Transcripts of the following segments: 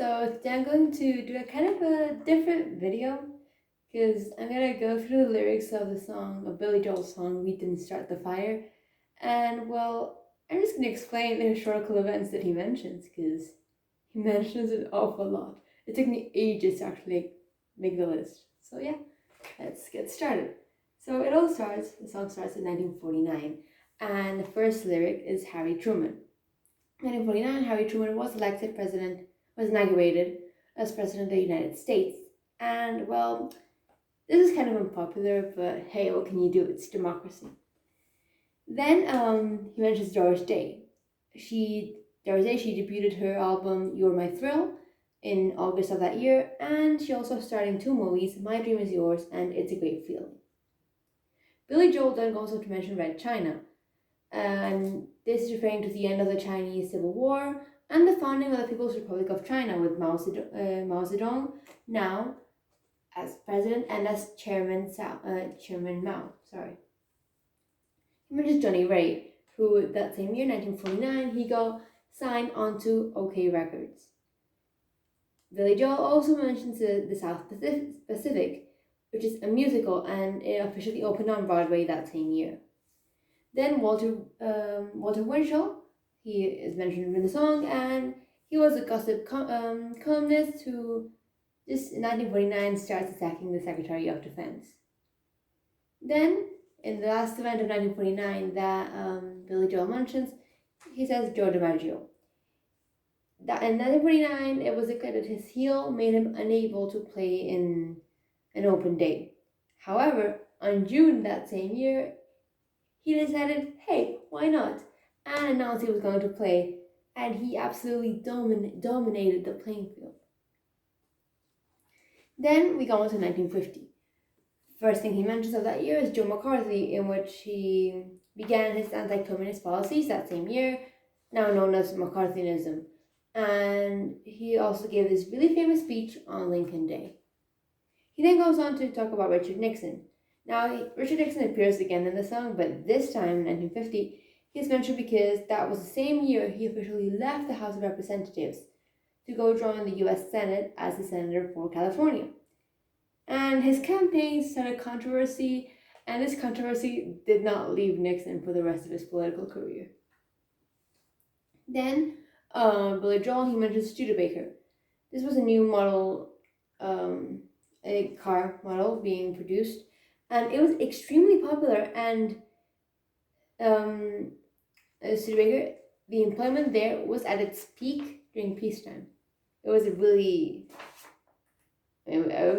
So today I'm going to do a kind of a different video because I'm gonna go through the lyrics of the song of Billy Joel's song "We Didn't Start the Fire," and I'm just gonna explain the historical events that he mentions because he mentions an awful lot. It took me ages to actually make the list. So yeah, let's get started. So the song starts in 1949, and the first lyric is Harry Truman. 1949, Harry Truman was inaugurated as President of the United States. And this is kind of unpopular, but hey, what can you do? It's democracy. Then he mentions Doris Day. Doris Day, she debuted her album You're My Thrill in August of that year, and she also starred in two movies, My Dream Is Yours and It's a Great Feeling. Billy Joel then goes on to mention Red China, and this is referring to the end of the Chinese Civil War and the founding of the People's Republic of China with Mao Zedong now as president and as Chairman Mao. He mentions Johnny Ray, who that same year, 1949, he got signed onto OK Records. Billy Joel also mentions the South Pacific, which is a musical, and it officially opened on Broadway that same year. Then Walter Winchell, he is mentioned in the song, and he was a gossip columnist who just in 1949 starts attacking the Secretary of Defense. Then, in the last event of 1949 that Billy Joel mentions, he says Joe DiMaggio. That in 1949, it was declared that his heel made him unable to play in an open day. However, on June that same year, he decided, hey, why not? And announced he was going to play, and he absolutely dominated the playing field. Then we go on to 1950. First thing he mentions of that year is Joe McCarthy, in which he began his anti-communist policies that same year, now known as McCarthyism. And he also gave this really famous speech on Lincoln Day. He then goes on to talk about Richard Nixon. Now, Richard Nixon appears again in the song, but this time, in 1950, he's mentioned because that was the same year he officially left the House of Representatives to go join the U.S. Senate as a senator for California. And his campaign started controversy, and this controversy did not leave Nixon for the rest of his political career. Then, Billy Joel, he mentions Studebaker. This was a new model, a car model being produced, and it was extremely popular. And Studebaker, the employment there was at its peak during peacetime. It was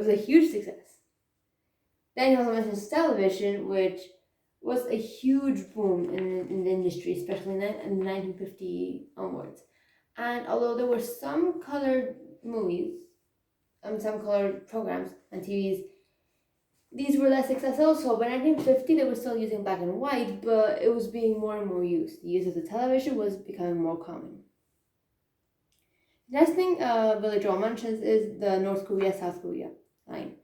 a huge success. Then he also mentions television, which was a huge boom in the industry, especially in the 1950 onwards. And although there were some colored movies, some colored programs on TVs, these were less successful also, but in 1950 they were still using black and white, but it was being more and more used. The use of the television was becoming more common. The next thing Billy Joel mentions is the North Korea-South Korea line.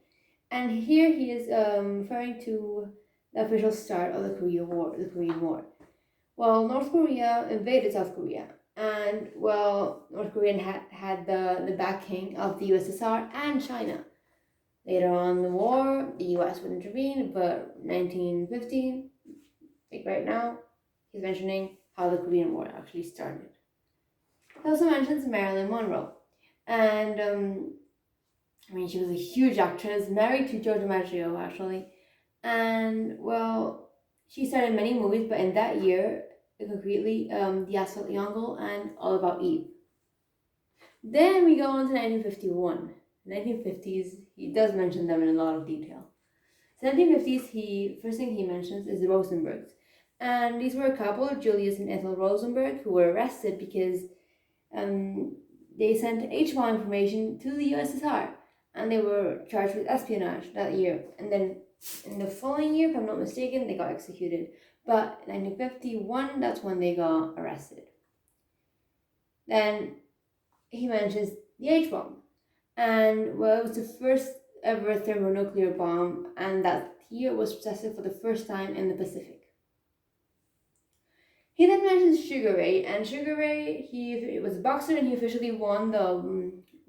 And here he is referring to the official start of the Korean War. Well, North Korea invaded South Korea, and North Korea had the backing of the USSR and China. Later on in the war, the US would intervene, but 1915, like right now, he's mentioning how the Korean War actually started. He also mentions Marilyn Monroe, and she was a huge actress, married to Joe DiMaggio actually, and she starred in many movies, but in that year, concretely, The Asphalt Jungle and All About Eve. Then we go on to 1951. 1950s, he does mention them in a lot of detail. So 1950s, first thing he mentions is the Rosenbergs. And these were a couple, Julius and Ethel Rosenberg, who were arrested because they sent H-bomb information to the USSR, and they were charged with espionage that year. And then in the following year, if I'm not mistaken, they got executed. But 1951, that's when they got arrested. Then he mentions the H-bomb. And it was the first ever thermonuclear bomb, and that year was tested for the first time in the Pacific. He then mentions Sugar Ray, and Sugar Ray, he was a boxer, and he officially won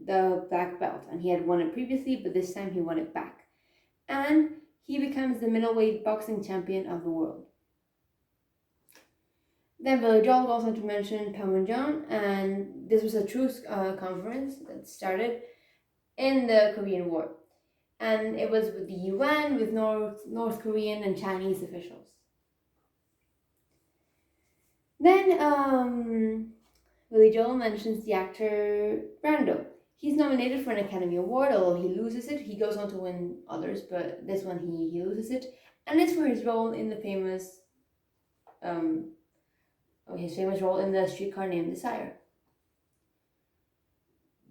the black belt, and he had won it previously, but this time he won it back. And he becomes the middleweight boxing champion of the world. Then Billy Joel goes on to mention Panmunjom, and this was a truce conference that started in the Korean War. And it was with the UN, with North Korean and Chinese officials. Then Billy Joel mentions the actor Brando. He's nominated for an Academy Award, although he loses it. He goes on to win others, but this one he loses it. And it's for his role in the famous role in the Streetcar Named Desire.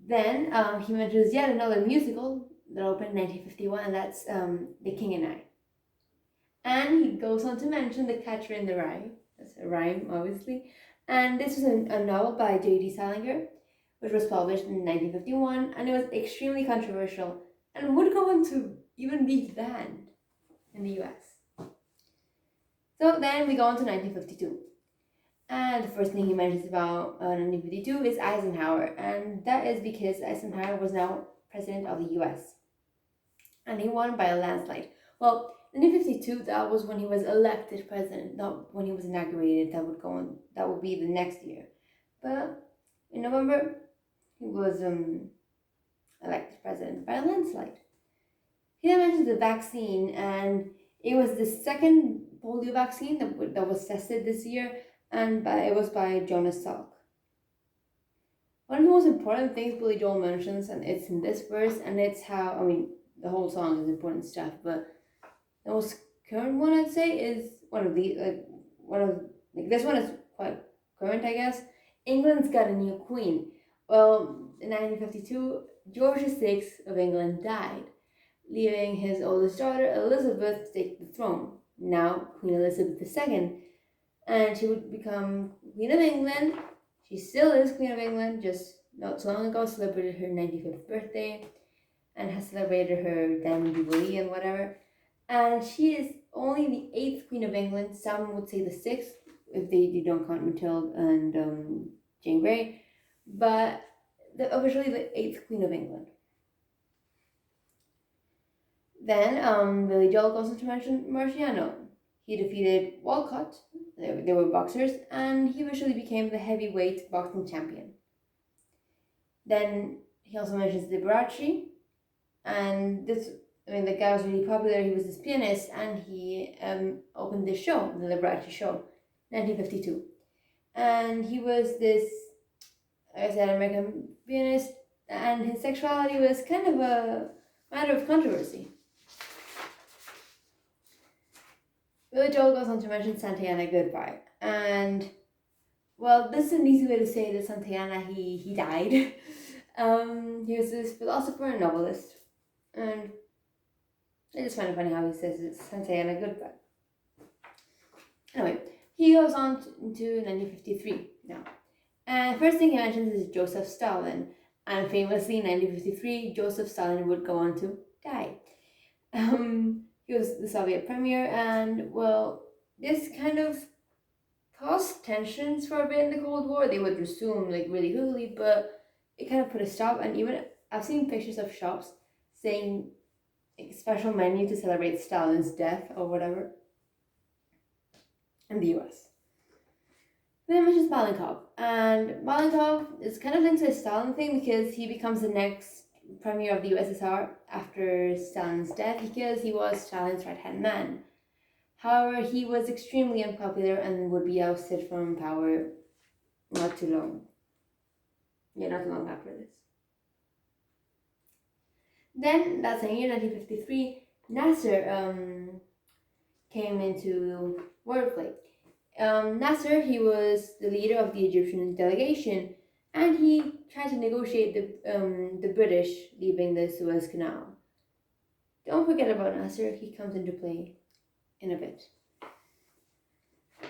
Then he mentions yet another musical that opened in 1951, and that's The King and I. And he goes on to mention The Catcher in the Rye. That's a rhyme, obviously. And this was a novel by J.D. Salinger, which was published in 1951, and it was extremely controversial and would go on to even be banned in the US. So then we go on to 1952. And the first thing he mentions about 1952 is Eisenhower, and that is because Eisenhower was now president of the US. And he won by a landslide. Well, in 1952, that was when he was elected president, not when he was inaugurated. That would be the next year. But in November, he was elected president by a landslide. He then mentions the vaccine, and it was the second polio vaccine that was tested this year, and it was by Jonas Salk. One of the most important things Billy Joel mentions, and it's in this verse, and it's how, the whole song is important stuff, but the most current one I'd say is this one is quite current, I guess. England's got a new queen. Well, in 1952, George VI of England died, leaving his oldest daughter Elizabeth to take the throne. Now Queen Elizabeth II, and she would become Queen of England. She still is Queen of England, just not so long ago celebrated her 95th birthday and has celebrated her Diamond Jubilee and whatever. And she is only the 8th Queen of England. Some would say the 6th, if they don't count Matilda and Jane Grey. But officially the 8th Queen of England. Then Billy Joel goes on to mention Marciano. He defeated Walcott. They were boxers, and he eventually became the heavyweight boxing champion. Then he also mentions Liberace, and the guy was really popular. He was this pianist, and he opened this show, the Liberace Show, 1952. And he was this, like I said, American pianist, and his sexuality was kind of a matter of controversy. Billy Joel goes on to mention Santayana Goodbye, and well, this is an easy way to say that Santayana he died. He was this philosopher and novelist, and I just find it funny how he says it's Santayana Goodbye. Anyway, he goes on to 1953 now, and first thing he mentions is Joseph Stalin, and famously in 1953 Joseph Stalin would go on to die. He was the Soviet premier, and well, this kind of caused tensions for a bit in the Cold War. They would resume really quickly, but it kind of put a stop. And even I've seen pictures of shops saying special menu to celebrate Stalin's death or whatever in the US. Then mentions Malenkov, and Malenkov is kind of linked to the Stalin thing because he becomes the next premier of the USSR after Stalin's death because he was Stalin's right-hand man. However, he was extremely unpopular and would be ousted from power not too long after this. Then, that same year, 1953, Nasser came into wordplay. Nasser, he was the leader of the Egyptian delegation, and he tried to negotiate the British leaving the Suez Canal. Don't forget about Nasser, he comes into play in a bit.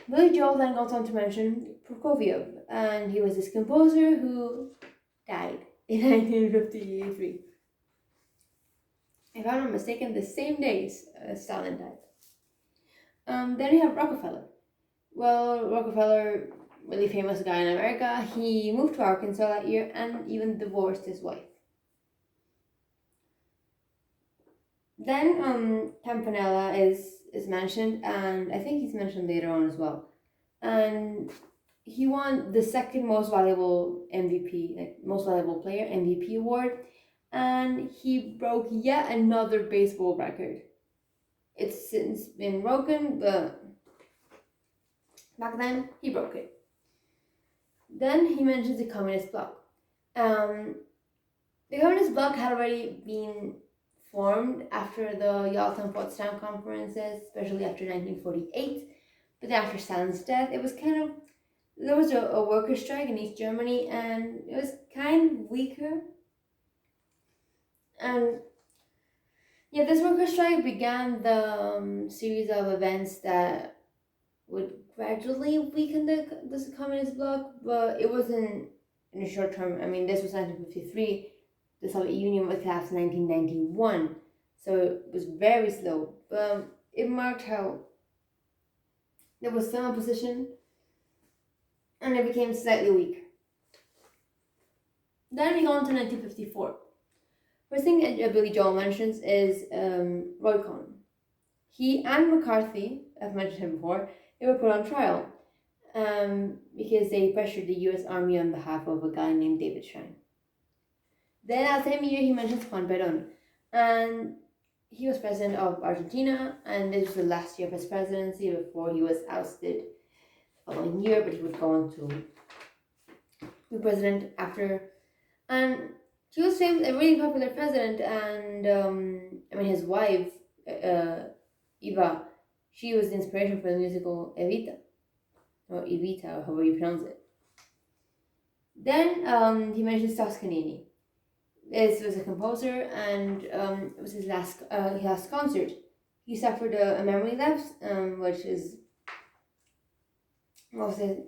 Billy Joel then goes on to mention Prokofiev, and he was this composer who died in 1953. If I'm not mistaken, the same days Stalin died. Then we have Rockefeller. Well, Rockefeller, really famous guy in America, he moved to Arkansas that year and even divorced his wife. Then Campanella is mentioned, and I think he's mentioned later on as well. And he won the second most valuable MVP, like most valuable player MVP award, and he broke yet another baseball record. It's since been broken, but back then he broke it. Then he mentions the Communist Bloc. Um, the Communist Bloc had already been formed after the Yalta and Potsdam conferences, especially after 1948. But then after Stalin's death, it was kind of there was a worker strike in East Germany, and it was kind of weaker. And yeah, this worker strike began the series of events that would gradually weaken this communist bloc, but it wasn't in the short term. I mean, this was 1953. The Soviet Union was collapsed in 1991, so it was very slow. But it marked how there was some opposition, and it became slightly weaker. Then we go on to 1954. First thing Billy Joel mentions is Roy Cohn. He and McCarthy, I've mentioned him before, they were put on trial because they pressured the U.S. Army on behalf of a guy named David Shrine. Then that same year, he mentions Juan Perón, and he was president of Argentina, and this was the last year of his presidency before he was ousted the following year, but he would go on to be president after. And he was a really popular president, and I mean, his wife, Eva, she was the inspiration for the musical Evita, or Evita, or however you pronounce it. Then he mentions Toscanini. This was a composer, and it was his last concert. He suffered a memory lapse, which is mostly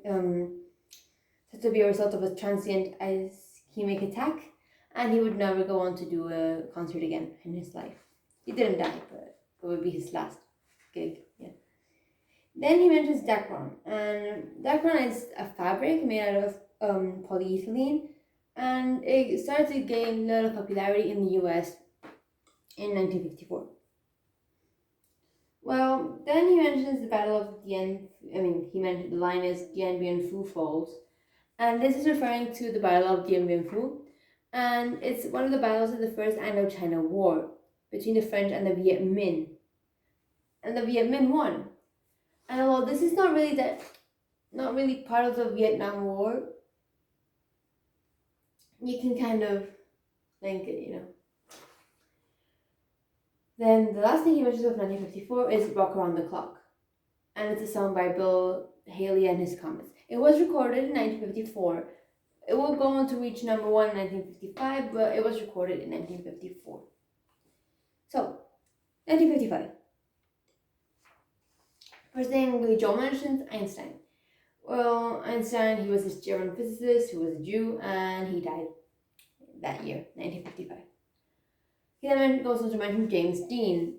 said to be a result of a transient ischemic attack, and he would never go on to do a concert again in his life. He didn't die, but it would be his last gig. Yeah. Then he mentions Dacron, and Dacron is a fabric made out of polyethylene, and it started to gain a lot of popularity in the US in 1954. Well, then he mentions the Battle of Dien. He mentioned the line is Dien Bien Phu Falls, and this is referring to the Battle of Dien Bien Phu, and it's one of the battles of the First Indochina War between the French and the Viet Minh, and the Viet Minh won. And although this is not really part of the Vietnam War, you can kind of link it, Then the last thing he mentions of 1954 is Rock Around the Clock, and it's a song by Bill Haley and his Comets. It was recorded in 1954. It will go on to reach number 1 in 1955, but it was recorded in 1954. So, 1955. First thing Billy Joel mentions, Einstein. Well, Einstein, he was this German physicist who was a Jew, and he died that year, 1955. He then goes on to mention James Dean,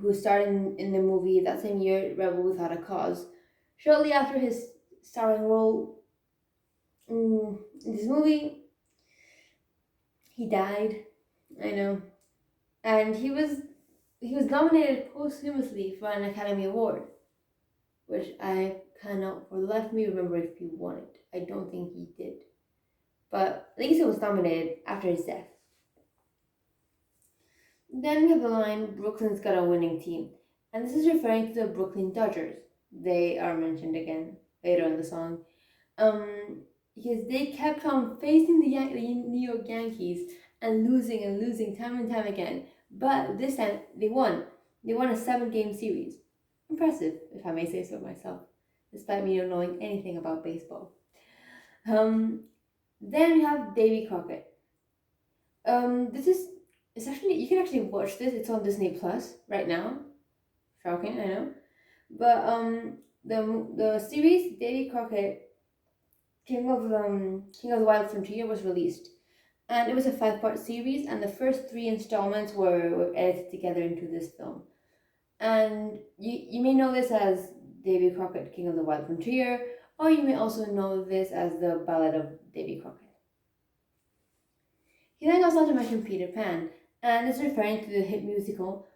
who starred in the movie that same year, Rebel Without a Cause. Shortly after his starring role in this movie, he died. I know, and he was nominated posthumously for an Academy Award, which I cannot for the life of me remember if he won it. I don't think he did, but at least it was nominated after his death. Then we have the line, Brooklyn's got a winning team. And this is referring to the Brooklyn Dodgers. They are mentioned again later in the song. Because they kept on facing the New York Yankees and losing time and time again. But this time they won. They won a 7-game series. Impressive, if I may say so myself, despite me not knowing anything about baseball. Then we have Davy Crockett. You can actually watch this. It's on Disney Plus right now. Shocking, I know. But the series Davy Crockett, King of the Wild Frontier was released, and it was a 5-part series, and the first 3 installments were edited together into this film. And you may know this as Davy Crockett, King of the Wild Frontier, or you may also know this as the Ballad of Davy Crockett. He then goes on to mention Peter Pan, and is referring to the hit musical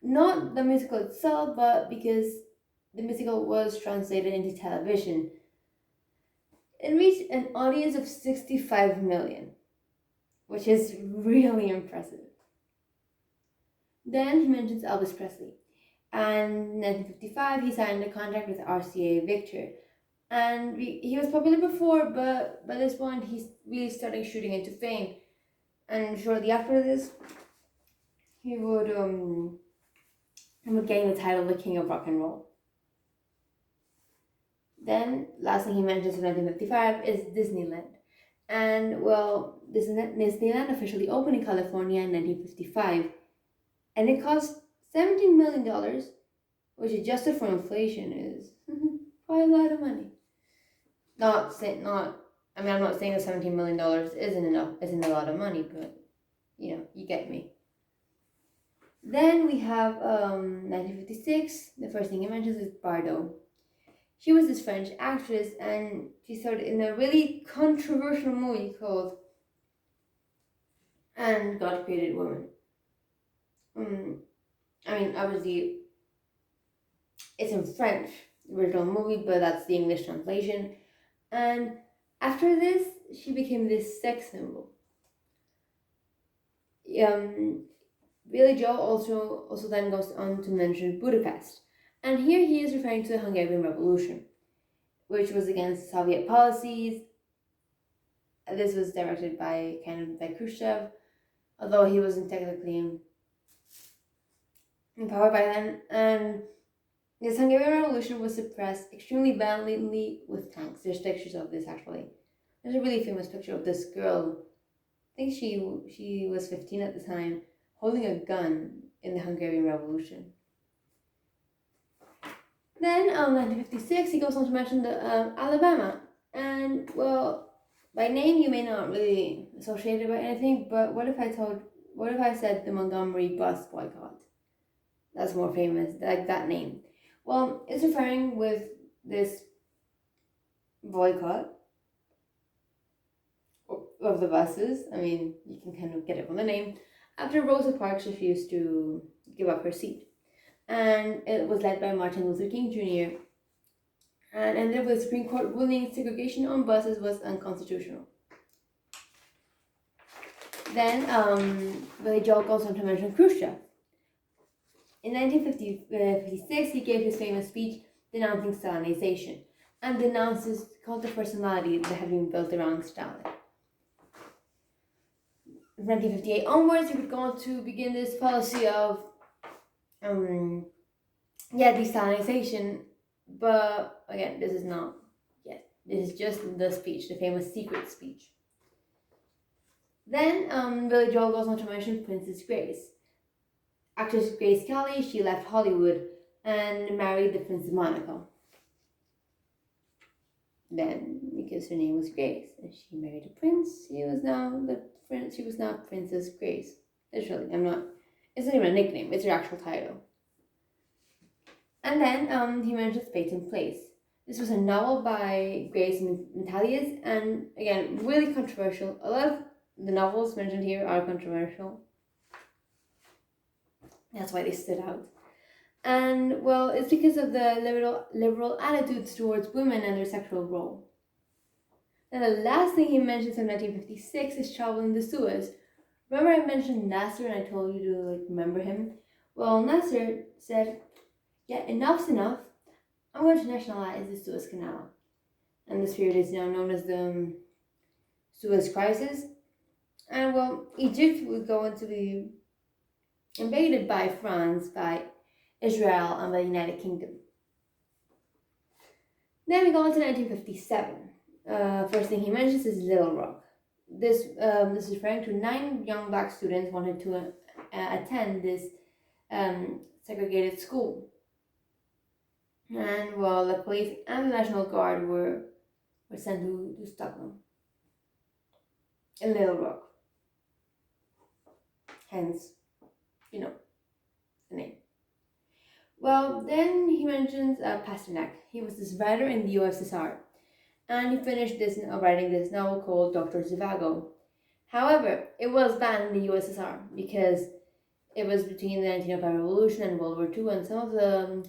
Not the musical itself, but because the musical was translated into television. It reached an audience of 65 million, which is really impressive. Then he mentions Elvis Presley. And in 1955, he signed a contract with RCA Victor. And he was popular before, but by this point, he's really starting shooting into fame. And shortly after this, he would gain the title the King of Rock and Roll. Then, last thing he mentions in 1955 is Disneyland. And well, Disneyland officially opened in California in 1955, and it cost $17 million, which adjusted for inflation is quite a lot of money. I'm not saying that $17 million isn't a lot of money, but you get me. Then we have 1956. The first thing he mentions is Bardot. She was this French actress, and she starred in a really controversial movie called And God Created Woman. Obviously, it's in French, the original movie, but that's the English translation. And after this, she became this sex symbol. Billy Joel also then goes on to mention Budapest. And here he is referring to the Hungarian Revolution, which was against Soviet policies. This was directed by Khrushchev, although he wasn't technically in power by then. And this Hungarian Revolution was suppressed extremely violently with tanks. There's pictures of this actually. There's a really famous picture of this girl. I think she was 15 at the time, holding a gun in the Hungarian Revolution. Then, 1956, he goes on to mention the Alabama, and well, by name you may not really associate it with anything, but what if I said the Montgomery bus boycott? That's more famous, like that name. Well, it's referring with this boycott of the buses. I mean, you can kind of get it from the name. After Rosa Parks refused to give up her seat. And it was led by Martin Luther King Jr. and ended with the Supreme Court ruling segregation on buses was unconstitutional. Then Billy Joel goes on to mention Khrushchev. In 1956, he gave his famous speech denouncing Stalinization and denounced his cult of personality that had been built around Stalin. In 1958 onwards, he would go on to begin this policy of desalinization, but again, this is not yet. This is just the speech, the famous secret speech. Then Billy Joel goes on to mention Princess Grace. Actress Grace Kelly, she left Hollywood and married the Prince of Monaco. Then, because her name was Grace, and she married a prince, she was now Princess Grace. Literally, it's not even a nickname, it's her actual title. And then he mentions Peyton Place. This was a novel by Grace Metalius, and again, really controversial. A lot of the novels mentioned here are controversial. That's why they stood out. And well, it's because of the liberal attitudes towards women and their sexual role. And the last thing he mentions in 1956 is traveling the Suez. Remember I mentioned Nasser and I told you to remember him? Well, Nasser said, yeah, enough's enough. I'm going to nationalize the Suez Canal. And this period is now known as the Suez Crisis. And well, Egypt was going to be invaded by France, by Israel, and by the United Kingdom. Then we go on to 1957. First thing he mentions is Little Rock. This is referring to 9 young black students wanted to attend this segregated school. And well, the police and the National Guard were sent to stop them in Little Rock. Hence, the name. Well, then he mentions Pasternak. He was this writer in the USSR, and he finished writing this novel called Dr. Zhivago. However, it was banned in the USSR because It was between the 1905 Revolution and World War II, and some of the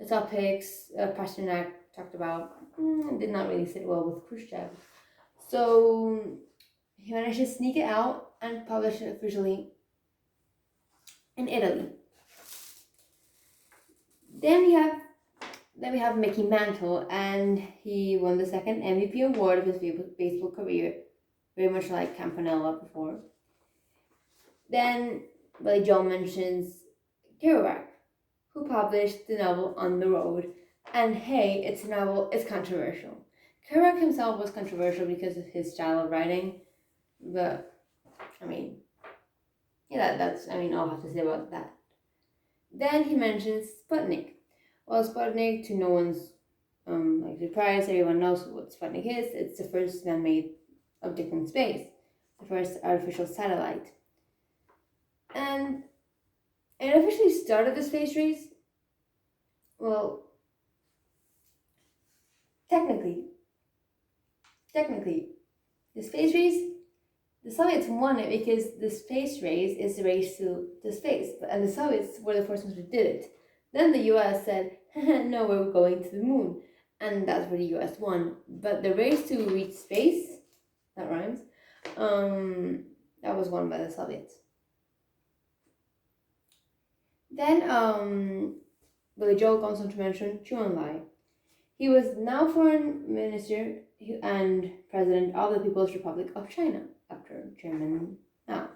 topics Pasternak talked about did not really sit well with Khrushchev. So he managed to sneak it out and publish it officially in Italy. Then we have Mickey Mantle, and he won the second MVP award of his baseball career, very much like Campanella before. Then Billy Joel mentions Kerouac, who published the novel On the Road, and hey, it's a novel, it's controversial. Kerouac himself was controversial because of his style of writing, but I mean, yeah, that's all I have to say about that. Then he mentions Sputnik. Well, Sputnik, to no one's surprise, everyone knows what Sputnik is. It's the first man-made object in space, the first artificial satellite. And it officially started the space race. Well, technically, the space race, the Soviets won it because the space race is the race to space, and the Soviets were the first ones who did it. Then the US said, no, we're going to the moon, and that's where the US won. But the race to reach space, that rhymes, that was won by the Soviets. Then Billy Joel goes on to mention Zhou Enlai. He was now foreign minister and president of the People's Republic of China after Chairman Mao.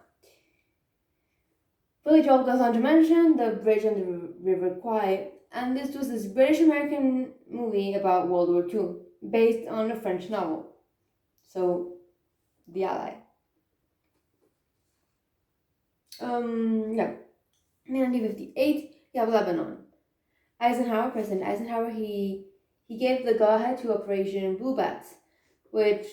Billy Joel goes on to mention The Bridge on the River Kwai, and this was this British-American movie about World War II, based on a French novel. So, The Ally. In 1958, you have Lebanon. President Eisenhower, he gave the go-ahead to Operation Blue Bats, which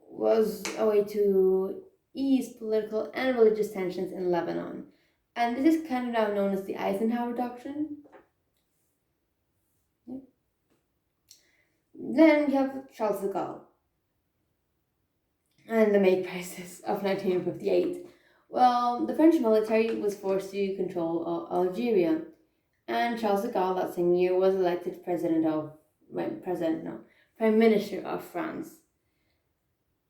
was a way to ease political and religious tensions in Lebanon. And this is kind of now known as the Eisenhower Doctrine. Then you have Charles de Gaulle and the May Crisis of 1958. Well, the French military was forced to control Algeria, and Charles de Gaulle that same year was elected Prime Minister of France.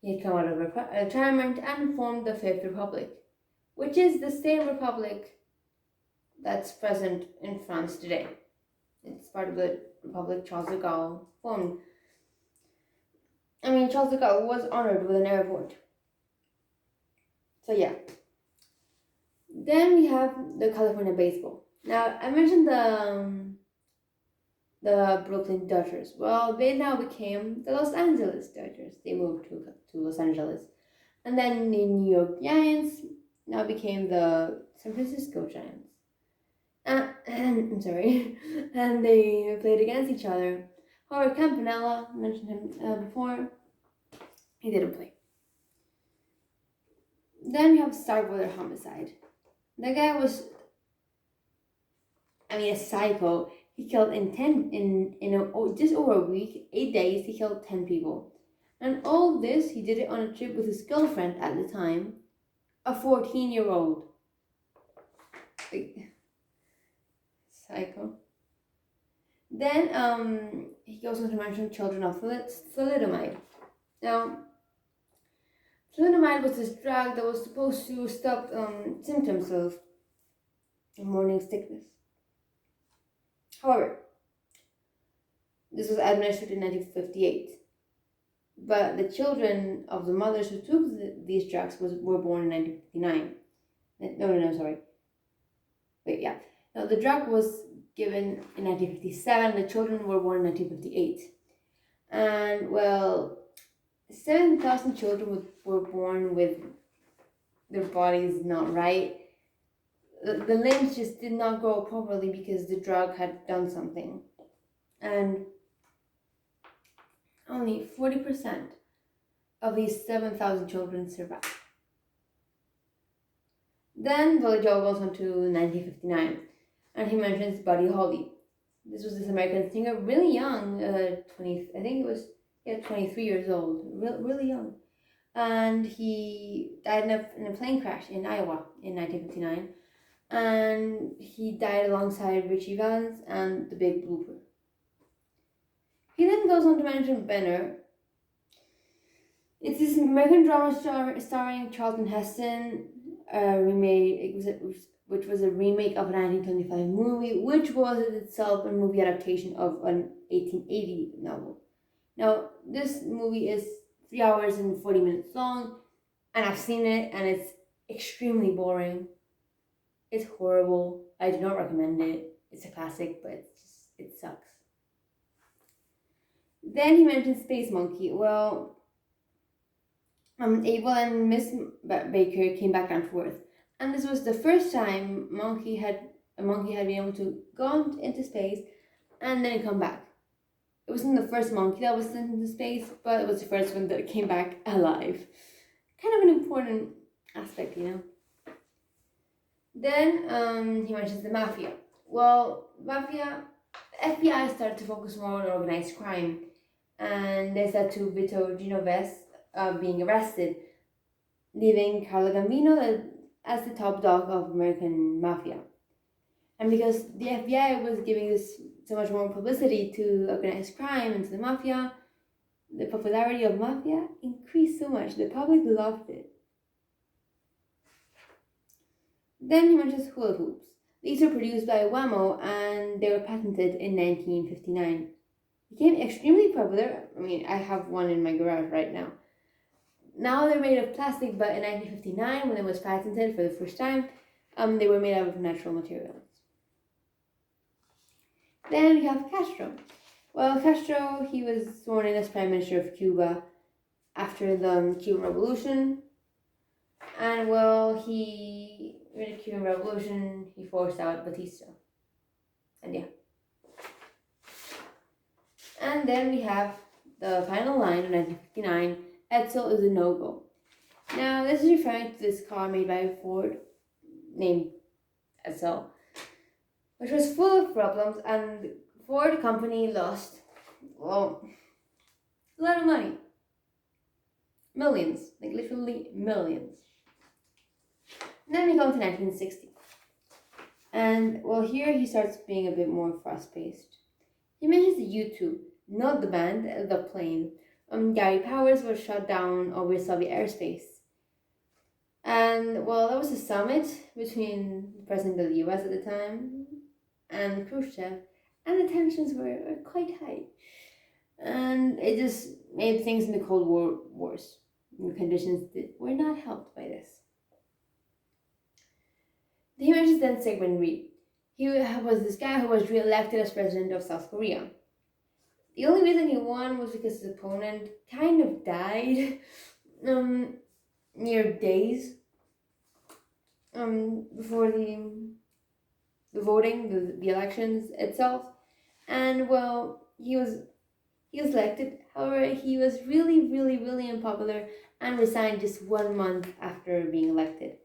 He had come out of retirement and formed the Fifth Republic, which is the same republic that's present in France today. It's part of the republic Charles de Gaulle formed. Charles de Gaulle was honored with an airport. So yeah. Then we have the California baseball. Now, I mentioned the Brooklyn Dodgers. Well, they now became the Los Angeles Dodgers. They moved to Los Angeles. And then the New York Giants now became the San Francisco Giants. I'm sorry. And they played against each other. However, Campanella, mentioned him before, he didn't play. Then we have Starkweather homicide. The guy was, a psycho. He killed just over a week, 8 days, he killed 10 people. And all this, he did it on a trip with his girlfriend at the time, a 14-year-old. Psycho. Then he goes on to mention children of thalidomide. Now, thalidomide was this drug that was supposed to stop symptoms of morning sickness. However, this was administered in 1958. But the children of the mothers who took these drugs were born in 1959. No, sorry. Wait, yeah. Now, the drug was given in 1957. The children were born in 1958. And, 7,000 children were born with their bodies not right. The limbs just did not grow properly because the drug had done something. And only 40% of these 7,000 children survived. Then Billy Joel goes on to 1959, and he mentions Buddy Holly. This was this American singer, really young, 23 years old, really young. and he died in a plane crash in Iowa in 1959. And he died alongside Richie Valens and The Big Blooper. He then goes on to mention Benner. It's this American drama starring Charlton Heston, which was a remake of a 1925 movie, which was itself a movie adaptation of an 1880 novel. Now, this movie is 3 hours and 40 minutes long, and I've seen it, and it's extremely boring. It's horrible. I do not recommend it. It's a classic, but it sucks. Then he mentioned Space Monkey. Well, Abel and Miss Baker came back down to Earth, and this was the first time a monkey had been able to go into space and then come back. It wasn't the first monkey that was sent into space, but it was the first one that came back alive. Kind of an important aspect, you know. Then he mentions the mafia. Well, mafia, the FBI started to focus more on organized crime, and they said to Vito Genovese being arrested, leaving Carlo Gambino as the top dog of American mafia. And because the FBI was giving this so much more publicity to organized crime and to the mafia, the popularity of mafia increased so much. The public loved it. Then he mentions hula hoops. These were produced by Wham-O and they were patented in 1959. Became extremely popular. I mean, I have one in my garage right now. Now they're made of plastic, but in 1959, when it was patented for the first time, they were made out of natural materials. Then we have Castro. Well, Castro, he was sworn in as Prime Minister of Cuba after the Cuban Revolution. And well, in the Cuban Revolution, he forced out Batista. And yeah. And then we have the final line of 1959, Edsel is a no-go. Now, this is referring to this car made by Ford, named Edsel, which was full of problems, and Ford company lost, well, a lot of money. Millions, like literally millions. And then we go to 1960. And well, here he starts being a bit more fast-paced. He mentions the U-2, not the band, the plane. Gary Powers was shot down over Soviet airspace. And well, that was a summit between the president of the US at the time and Khrushchev, and the tensions were quite high. And it just made things in the Cold War worse. The conditions were not helped by this. He mentions then Syngman Rhee. He was this guy who was re-elected as president of South Korea. The only reason he won was because his opponent kind of died mere days before the voting, the elections itself. And well, he was elected. However, he was really, really, really unpopular and resigned just 1 month after being elected.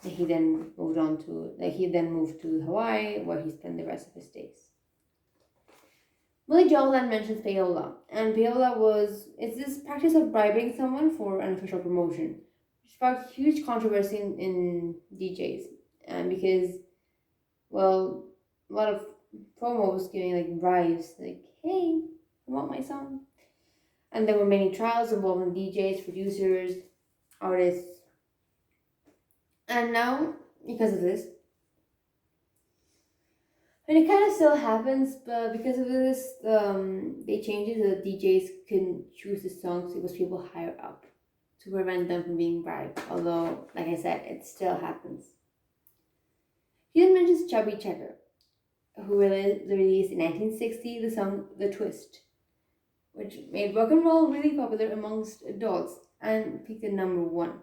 He then moved to Hawaii, where he spent the rest of his days. Billy Joel then mentions payola, and payola it's this practice of bribing someone for an official promotion, which sparked huge controversy in DJs, and because, well, a lot of promos giving like bribes, like, hey, promote my song. And there were many trials involving DJs, producers, artists. And now, because of this, and it kind of still happens, but because of this, they changed it so that DJs couldn't choose the songs. It was people higher up to prevent them from being bribed. Although, like I said, it still happens. He then mentions Chubby Checker, who released in 1960 the song The Twist, which made rock and roll really popular amongst adults and peaked at #1.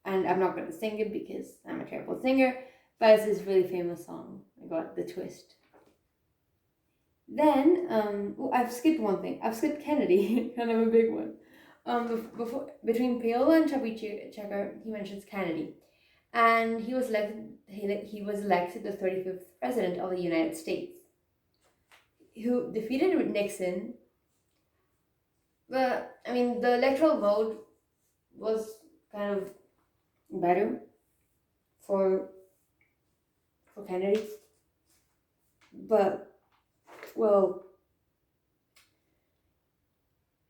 And I'm not going to sing it because I'm a terrible singer, but it's this really famous song about The Twist. Then, I've skipped one thing. I've skipped Kennedy, kind of a big one. Between payola and Chubby Checker, he mentions Kennedy. And he was elected the 35th president of the United States, who defeated Nixon. But, I mean, the electoral vote was kind of better for Kennedy, but well,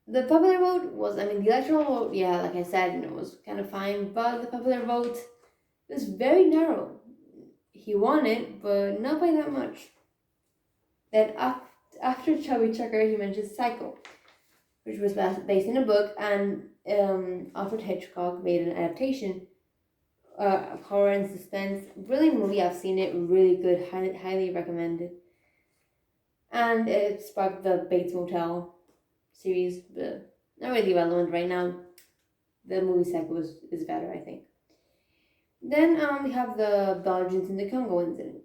the popular vote was, I mean, the electoral vote, yeah, like I said, it was kind of fine, but the popular vote was very narrow. He won it, but not by that much. Then after Chubby Checker, he mentions Psycho, which was based in a book, and Alfred Hitchcock made an adaptation of horror and suspense. Brilliant movie, I've seen it, really good, highly recommended. And it sparked the Bates Motel series, but not really relevant right now. The movie Psycho is better, I think. Then we have the Belgians in the Congo incident.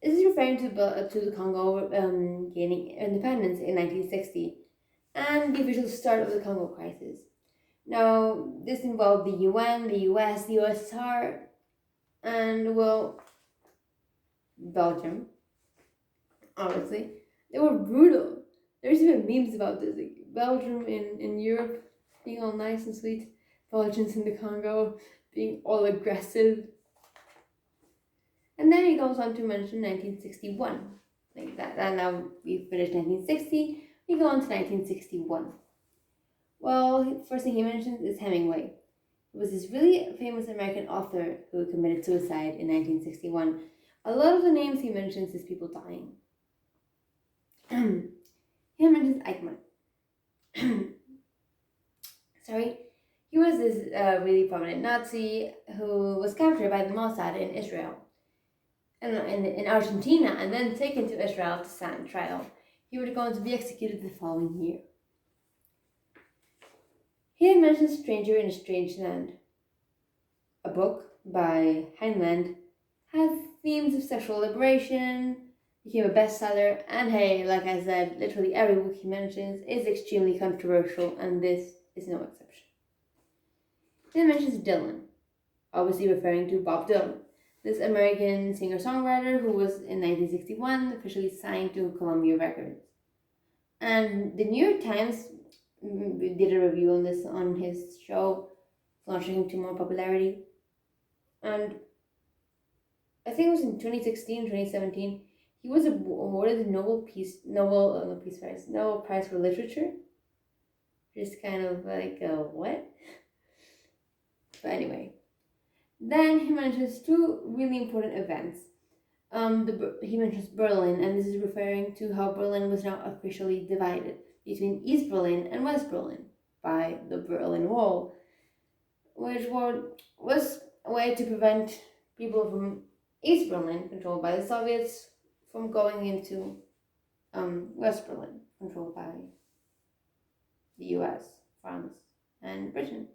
This is referring to the Congo gaining independence in 1960 and the official start of the Congo crisis. Now, this involved the UN, the US, the USSR, and, well, Belgium, obviously. They were brutal. There's even memes about this. Like Belgium in Europe being all nice and sweet, Belgians in the Congo being all aggressive. And then he goes on to mention 1961. Like that. And now we finished 1960, we go on to 1961. Well, first thing he mentions is Hemingway. He was this really famous American author who committed suicide in 1961. A lot of the names he mentions is people dying. He mentions Eichmann. Sorry. He was this really prominent Nazi who was captured by the Mossad in Israel, in Argentina, and then taken to Israel to stand trial. He would go on to be executed the following year. He had mentioned Stranger in a Strange Land. A book by Heinlein has themes of sexual liberation, became a bestseller, and hey, like I said, literally every book he mentions is extremely controversial, and this is no exception. He mentions Dylan, obviously referring to Bob Dylan, this American singer-songwriter who was in 1961 officially signed to Columbia Records. And the New York Times did a review on this on his show, launching him to more popularity. And I think it was in 2016, 2017, he was awarded the Nobel Prize for Literature. Just kind of like, what? But anyway. Then he mentions two really important events. He mentions Berlin, and this is referring to how Berlin was now officially divided between East Berlin and West Berlin by the Berlin Wall, which was a way to prevent people from East Berlin, controlled by the Soviets, from going into West Berlin, controlled by the US, France, and Britain.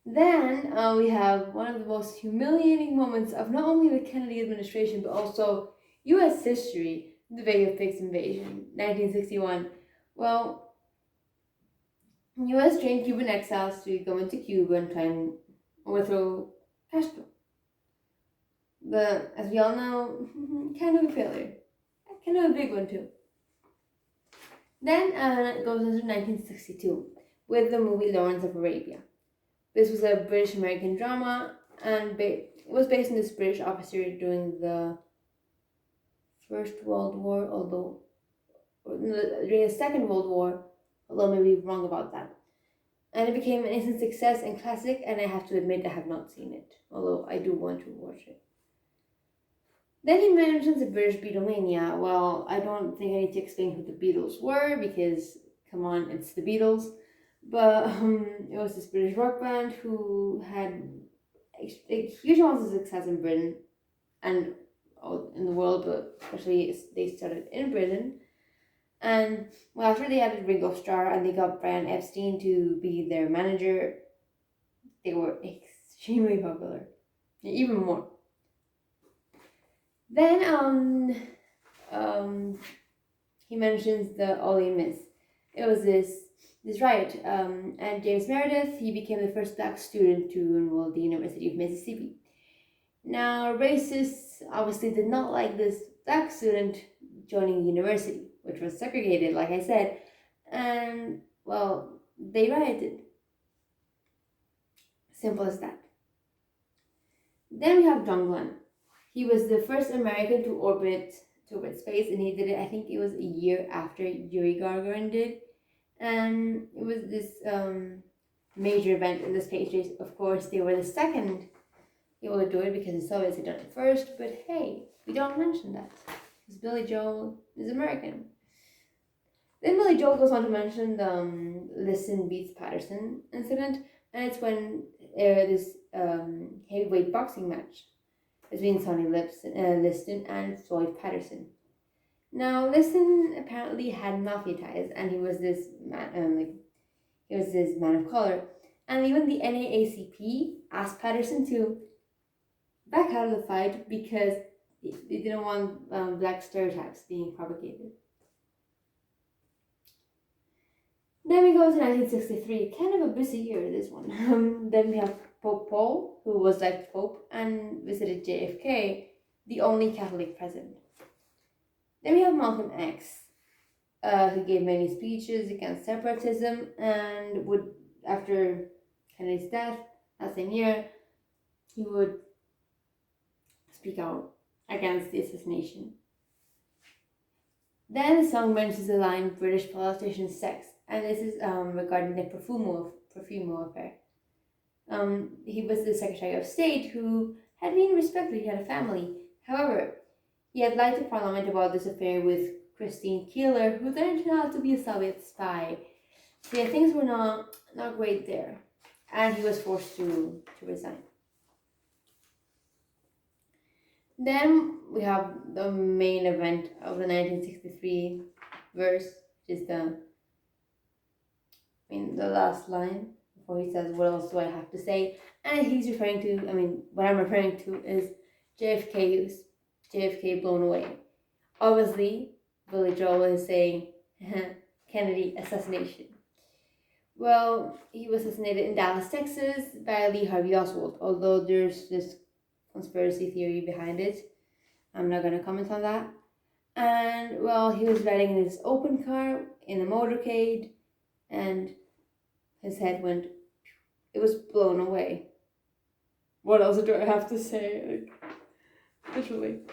Then we have one of the most humiliating moments of not only the Kennedy administration, but also US history, the Bay of Pigs invasion, 1961. Well, US trained Cuban exiles to go into Cuba and try and overthrow Castro. But as we all know, kind of a failure. Kind of a big one too. Then it goes into 1962 with the movie Lawrence of Arabia. This was a British-American drama, and it was based on this British officer during the First World War, during the Second World War, although I may be wrong about that. And it became an instant success and classic, and I have to admit I have not seen it, although I do want to watch it. Then he mentions the British Beatlemania. Well, I don't think I need to explain who the Beatles were, because, come on, it's the Beatles. But it was this British rock band who had a huge amount of success in Britain and in the world, but especially they started in Britain. And well, after they added Ringo Starr and they got Brian Epstein to be their manager, they were extremely popular, even more. Then he mentions the Ole Miss. It was this riot, and James Meredith, he became the first black student to enroll at the University of Mississippi. Now, racists obviously did not like this black student joining the university, which was segregated, like I said, and, well, they rioted. Simple as that. Then we have John Glenn. He was the first American to orbit space, and he did it, I think it was a year after Yuri Gagarin did. And it was this major event in the space race. Of course, they were the second able to do it because the Soviets had done it first, but hey, we don't mention that because Billy Joel is American. Then Billy Joel goes on to mention the Liston beats Patterson incident, and it's when this heavyweight boxing match between Sonny Liston and Floyd Patterson. Now, Liston apparently had mafia ties, and he was this man, of color. And even the NAACP asked Patterson to back out of the fight because they didn't want black stereotypes being propagated. Then we go to 1963, kind of a busy year, this one. Then we have Pope Paul, who was like Pope and visited JFK, the only Catholic president. Then we have Malcolm X, who gave many speeches against separatism and would, after Kennedy's death that same year, he would speak out against the assassination. Then the song mentions the line British politician sex, and this is regarding the Profumo affair. He was the Secretary of State who had been respected, he had a family. However, he had lied to Parliament about this affair with Christine Keeler, who then turned out to be a Soviet spy. So yeah, things were not great there, and he was forced to resign. Then we have the main event of the 1963 verse, which is the last line before he says, "What else do I have to say?" And he's referring to, what I'm referring to is JFK blown away. Obviously, Billy Joel is saying Kennedy assassination. Well, he was assassinated in Dallas, Texas by Lee Harvey Oswald, although there's this conspiracy theory behind it. I'm not going to comment on that. And well, he was riding in his open car in a motorcade, and his head went, it was blown away. What else do I have to say? Literally.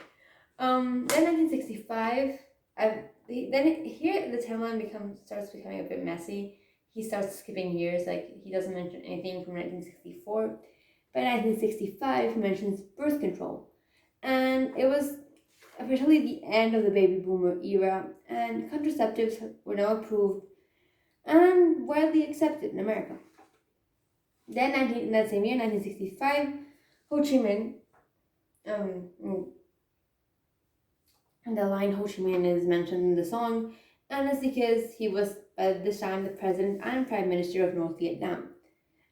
Then 1965, then here the timeline starts becoming a bit messy. He starts skipping years, like he doesn't mention anything from 1964. By 1965, he mentions birth control. And it was officially the end of the baby boomer era, and contraceptives were now approved and widely accepted in America. Then in that same year, 1965, Ho Chi Minh, and the line Ho Chi Minh is mentioned in the song, and it's because he was by this time the president and prime minister of North Vietnam.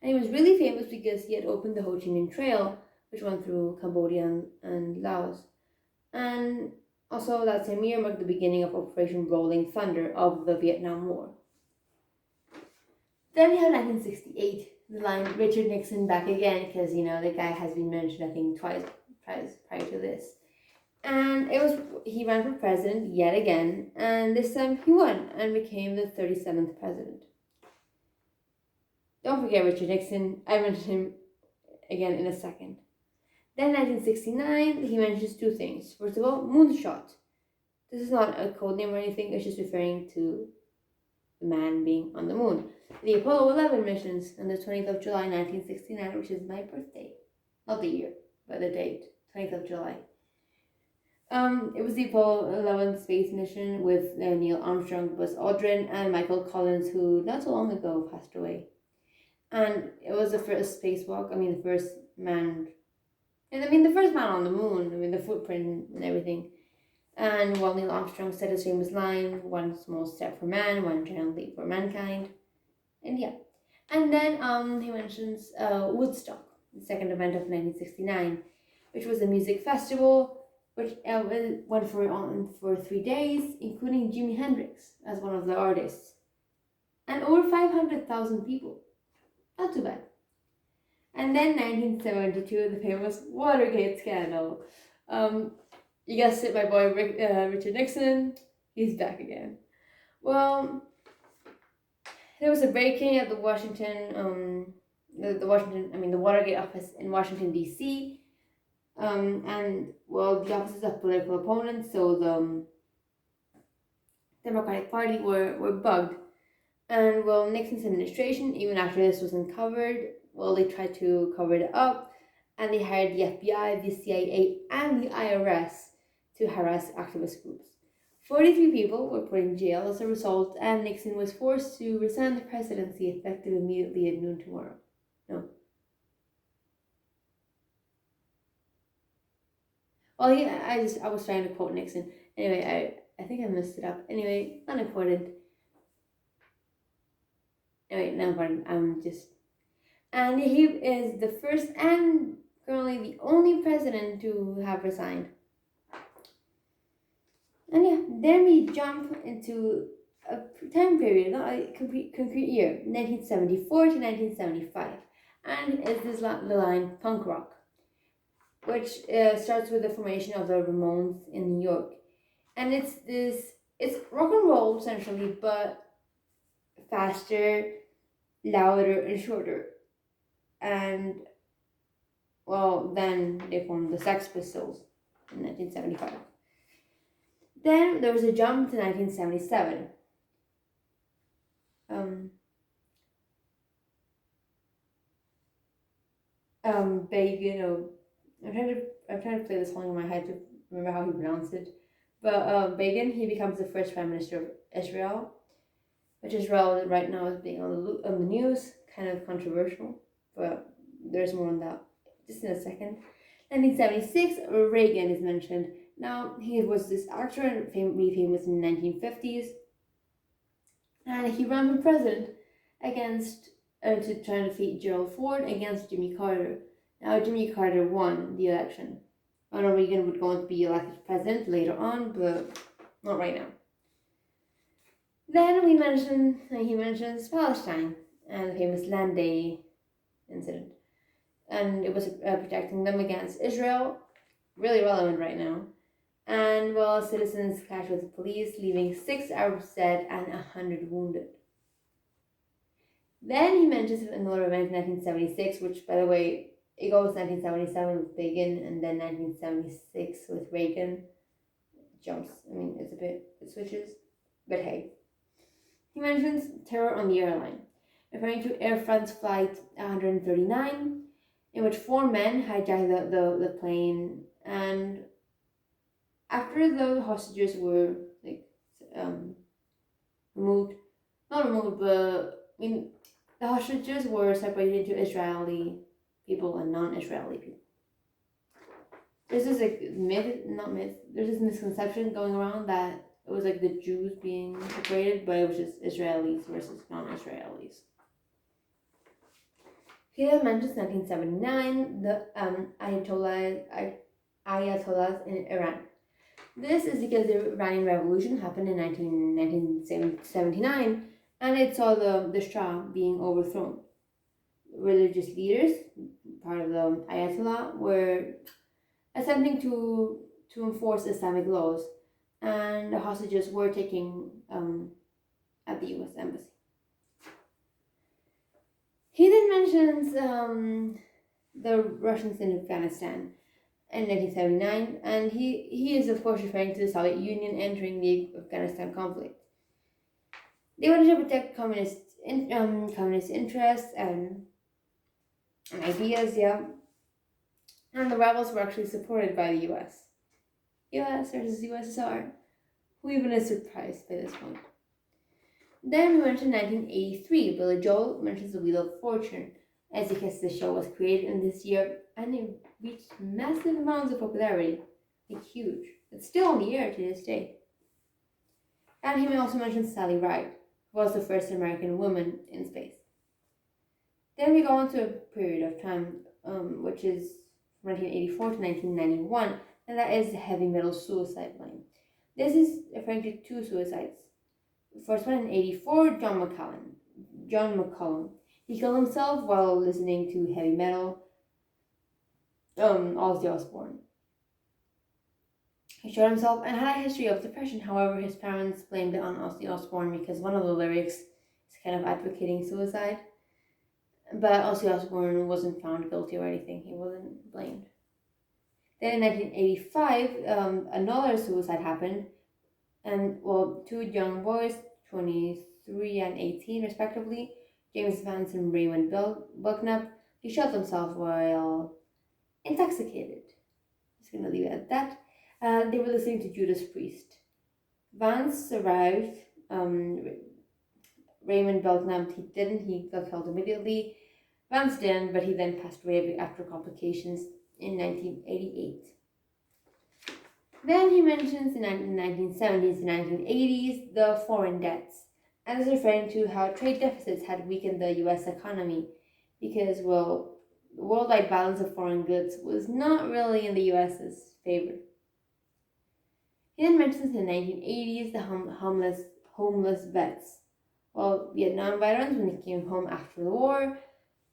And he was really famous because he had opened the Ho Chi Minh Trail, which went through Cambodia and Laos. And also that same year marked the beginning of Operation Rolling Thunder of the Vietnam War. Then we have 1968, the line Richard Nixon back again, because the guy has been mentioned I think twice prior to this. And he ran for president yet again, and this time he won and became the 37th president. Don't forget Richard Nixon, I mentioned him again in a second. Then 1969, he mentions two things. First of all, moonshot. This is not a code name or anything, it's just referring to the man being on the moon. The Apollo 11 missions on the 20th of July 1969, which is my birthday. Not the year, but the date, 20th of July. It was the Apollo 11 space mission with Neil Armstrong, Buzz Aldrin, and Michael Collins, who not so long ago passed away. And it was the first spacewalk, the first man, the first man on the moon, the footprint and everything. And while Neil Armstrong said his famous line, "One small step for man, one giant leap for mankind." And yeah. And then he mentions Woodstock, the second event of 1969, which was a music festival which went for 3 days, including Jimi Hendrix as one of the artists. And over 500,000 people. Not too bad. And then 1972, the famous Watergate scandal. You guessed it, my boy Richard Nixon, he's back again. Well, there was a break-in at the Washington the Watergate office in Washington D.C. And well, the offices of political opponents, so the Democratic Party were bugged. And well, Nixon's administration, even after this was uncovered, well, they tried to cover it up, and they hired the FBI, the CIA, and the IRS to harass activist groups. 43 people were put in jail as a result, and Nixon was forced to resign the presidency effective immediately at noon tomorrow. No. Well, yeah, I was trying to quote Nixon. Anyway, I think I messed it up. Anyway, unimportant. Anyway, no, pardon. And he is the first and currently the only president to have resigned. And yeah, then we jump into a time period, not a concrete year, 1974 to 1975. And is this the line punk rock, which starts with the formation of the Ramones in New York. And it's rock and roll essentially, but faster, louder, and shorter. And well, then they formed the Sex Pistols in 1975. Then there was a jump to 1977. Begin. I'm trying to play the song in my head to remember how he pronounced it. But Begin, he becomes the first prime minister of Israel, which Israel right now is being on the news, kind of controversial, but there's more on that just in a second. 1976, Reagan is mentioned. Now, he was this actor and really famous in the 1950s, and he ran for president against to try to defeat Gerald Ford against Jimmy Carter. Now, Jimmy Carter won the election. Ronald Reagan would go on to be elected president later on, but not right now. Then he mentions Palestine and the famous Land Day incident. And it was protecting them against Israel, really relevant right now. And well, citizens clashed with the police, leaving 6 Arabs dead and 100 wounded. Then he mentions another event in 1976, which, by the way, it goes 1977 with Begin and then 1976 with Reagan. It jumps. It switches. But hey. He mentions terror on the airline, referring to Air France Flight 139, in which 4 men hijacked the plane, and after the hostages were removed, not removed, but the hostages were separated into Israeli people and non-Israeli people. There's this there's this misconception going around that it was like the Jews being separated, but it was just Israelis versus non-Israelis. He then mentions 1979, the Ayatollahs in Iran. This is because the Iranian Revolution happened in 1979, and it saw the Shah being overthrown. Religious leaders, part of the Ayatollah, were attempting to enforce Islamic laws, and the hostages were taken at the U.S. Embassy. He then mentions the Russians in Afghanistan in 1979, and he is of course referring to the Soviet Union entering the Afghanistan conflict. They wanted to protect communist interests and ideas, yeah. And the rebels were actually supported by the U.S. U.S. versus USSR. Who even is surprised by this point? Then we mentioned 1983. Billy Joel mentions The Wheel of Fortune, as because the show was created in this year and it reached massive amounts of popularity. Like huge. It's still on the air to this day. And he may also mention Sally Ride, who was the first American woman in space. Then we go on to a period of time, which is from 1984 to 1991, and that is the heavy metal suicide line. This is referring to 2 suicides. The first one in 1984, John McCollum. He killed himself while listening to heavy metal. Ozzy Osbourne. He shot himself and had a history of depression. However, his parents blamed it on Ozzy Osbourne because one of the lyrics is kind of advocating suicide. But Ozzy Osbourne wasn't found guilty or anything. He wasn't blamed. Then in 1985, another suicide happened, and well, two young boys, 23 and 18 respectively, James Vance and Raymond Belknap, they shot themselves while intoxicated. Just gonna leave it at that. They were listening to Judas Priest. Vance survived. Raymond Belknap, he didn't. He got killed immediately. Vance didn't, but he then passed away after complications in 1988. Then he mentions in the 1970s and 1980s the foreign debts, and is referring to how trade deficits had weakened the US economy because, well, the worldwide balance of foreign goods was not really in the US's favor. He then mentions in the 1980s the homeless vets. Well, Vietnam veterans, when they came home after the war,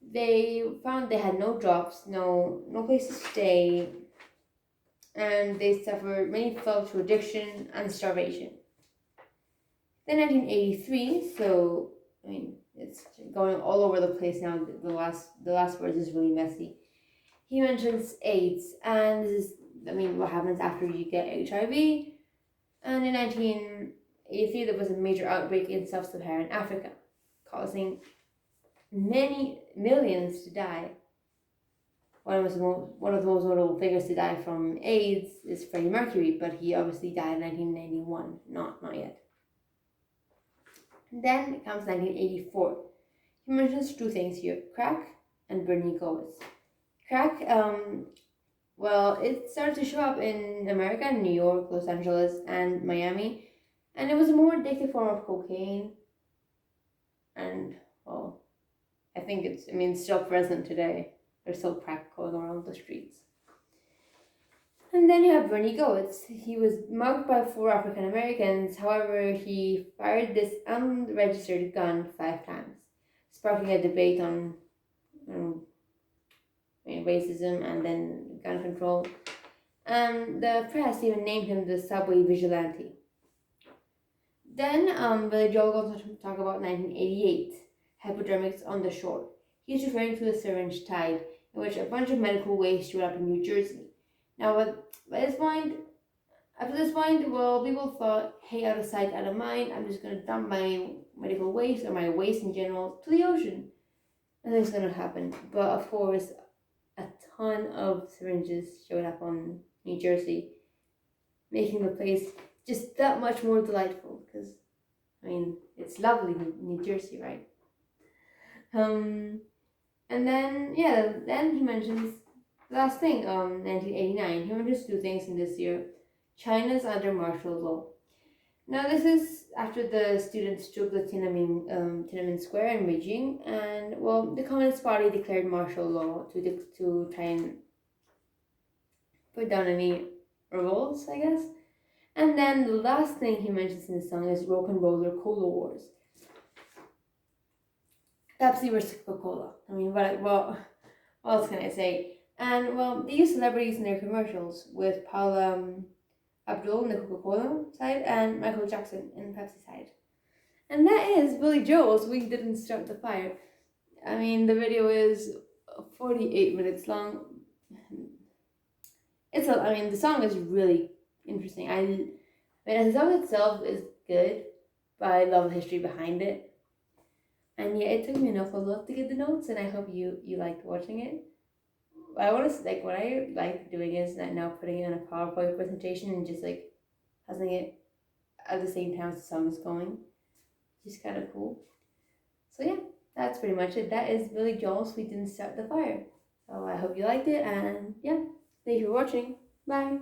they found they had no jobs, no place to stay, and many fell to addiction and starvation. Then 1983, so I mean it's going all over the place now. The last verse is really messy. He mentions AIDS, and this is what happens after you get HIV. And in 1983, there was a major outbreak in sub-Saharan Africa, causing many millions to die. One of the most notable figures to die from AIDS is Freddie Mercury, but he obviously died in 1991, not yet. And then comes 1984. He mentions two things here: crack and Bernie Goes. Crack, it started to show up in America, New York, Los Angeles, and Miami, and it was a more addictive form of cocaine. And well, I think it's still present today. There's still crack going around the streets. And then you have Bernie Goetz. He was mugged by 4 African Americans. However, he fired this unregistered gun 5 times, sparking a debate on racism and then gun control. And the press even named him the subway vigilante. Then Billy Joel goes on to talk about 1988, hypodermics on the shore. He's referring to the syringe tide, in which a bunch of medical waste showed up in New Jersey. Now, after this point, well, people thought, hey, out of sight, out of mind, I'm just going to dump my medical waste or my waste in general to the ocean. Nothing's going to happen. But of course, a ton of syringes showed up on New Jersey, making the place just that much more delightful because, it's lovely New Jersey, right? And then he mentions the last thing, 1989. He mentions 2 things in this year. China's under martial law. Now this is after the students took the Tiananmen Square in Beijing, and well, the Communist Party declared martial law to try and put down any revolts, I guess. And then the last thing he mentions in the song is Rock and Roller Cola Wars. Pepsi versus Coca-Cola. What else can I say? And well, they use celebrities in their commercials with Paula Abdul in the Coca-Cola side and Michael Jackson in the Pepsi side. And that is Billy Joel's We Didn't Start the Fire. The video is 48 minutes long. The song is really interesting. The song itself is good, but I love the history behind it. And yeah, it took me an awful lot to get the notes, and I hope you liked watching it. What I like doing is now putting it on a PowerPoint presentation and just having it at the same time as the song is going. Just kind of cool. So yeah, that's pretty much it. That is Billy Joel's We Didn't Start the Fire. So I hope you liked it, and yeah, thank you for watching. Bye.